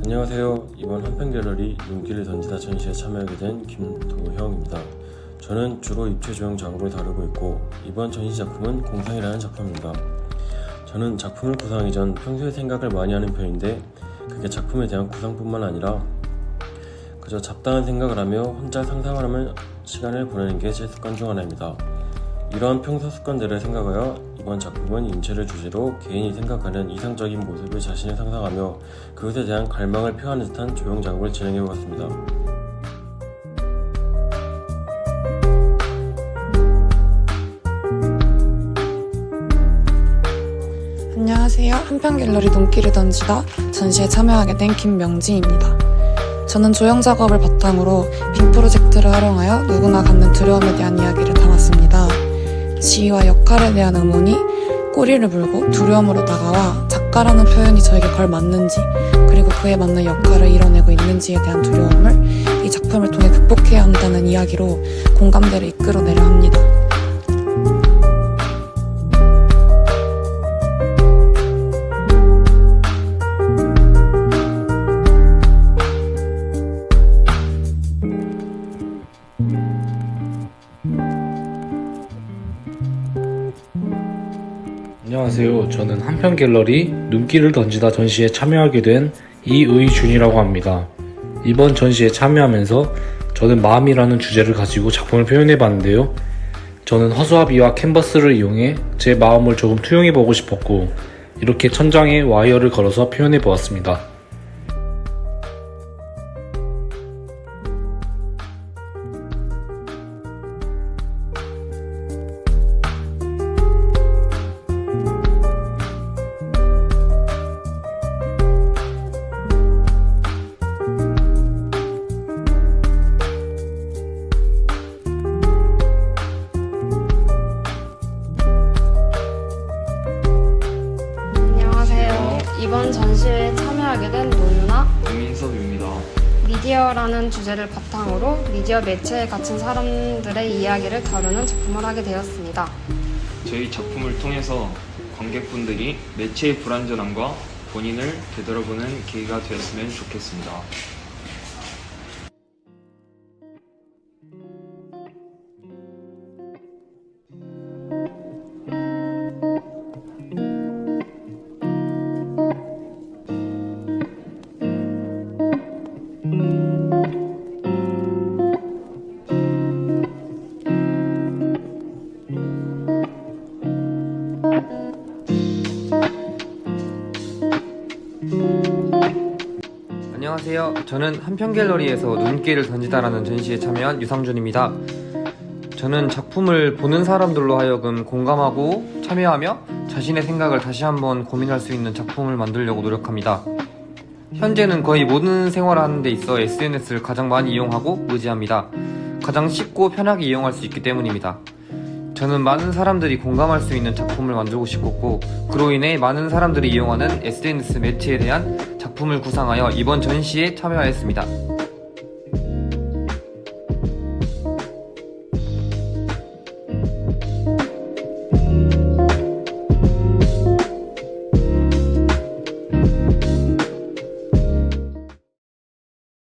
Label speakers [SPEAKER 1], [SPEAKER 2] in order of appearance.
[SPEAKER 1] 안녕하세요. 이번 한편갤러리 눈길을 던지다 전시에 참여하게 된 김도형입니다. 저는 주로 입체 조형 작업을 다루고 있고 이번 전시 작품은 공상이라는 작품입니다. 저는 작품을 구상하기 전 평소에 생각을 많이 하는 편인데 그게 작품에 대한 구상뿐만 아니라 그저 잡다한 생각을 하며 혼자 상상을 하며 시간을 보내는 게 제 습관 중 하나입니다. 이러한 평소 습관들을 생각하여 이번 작품은 인체를 주제로 개인이 생각하는 이상적인 모습을 자신이 상상하며 그것에 대한 갈망을 표하는 듯한 조형 작업을 진행해보았습니다.
[SPEAKER 2] 안녕하세요. 한편갤러리 눈길을 던지다 전시에 참여하게 된 김명지입니다. 저는 조형 작업을 바탕으로 빔 프로젝트를 활용하여 누구나 갖는 두려움에 대한 이야기를 담았습니다. 지위와 역할에 대한 의문이 꼬리를 물고 두려움으로 다가와 작가라는 표현이 저에게 걸맞는지 그리고 그에 맞는 역할을 이뤄내고 있는지에 대한 두려움을 이 작품을 통해 극복해야 한다는 이야기로 공감대를 이끌어내려 합니다.
[SPEAKER 3] 안녕하세요. 저는 한편갤러리 눈길을 던지다 전시에 참여하게 된 이의준이라고 합니다. 이번 전시에 참여하면서 저는 마음이라는 주제를 가지고 작품을 표현해봤는데요. 저는 허수아비와 캔버스를 이용해 제 마음을 조금 투영해보고 싶었고 이렇게 천장에 와이어를 걸어서 표현해보았습니다.
[SPEAKER 4] 이번 전시에 참여하게 된 노유나
[SPEAKER 5] 김민섭입니다.
[SPEAKER 4] 미디어라는 주제를 바탕으로 미디어 매체에 갇힌 사람들의 이야기를 다루는 작품을 하게 되었습니다.
[SPEAKER 5] 저희 작품을 통해서 관객분들이 매체의 불완전함과 본인을 되돌아보는 계기가 되었으면 좋겠습니다.
[SPEAKER 6] 안녕하세요. 저는 한편갤러리에서 눈길을 던지다라는 전시에 참여한 유상준입니다. 저는 작품을 보는 사람들로 하여금 공감하고 참여하며 자신의 생각을 다시 한번 고민할 수 있는 작품을 만들려고 노력합니다. 현재는 거의 모든 생활을 하는 데 있어 SNS를 가장 많이 이용하고 의지합니다. 가장 쉽고 편하게 이용할 수 있기 때문입니다. 저는 많은 사람들이 공감할 수 있는 작품을 만들고 싶었고 그로 인해 많은 사람들이 이용하는 SNS 매체에 대한 작품을 구상하여 이번 전시에 참여하였습니다.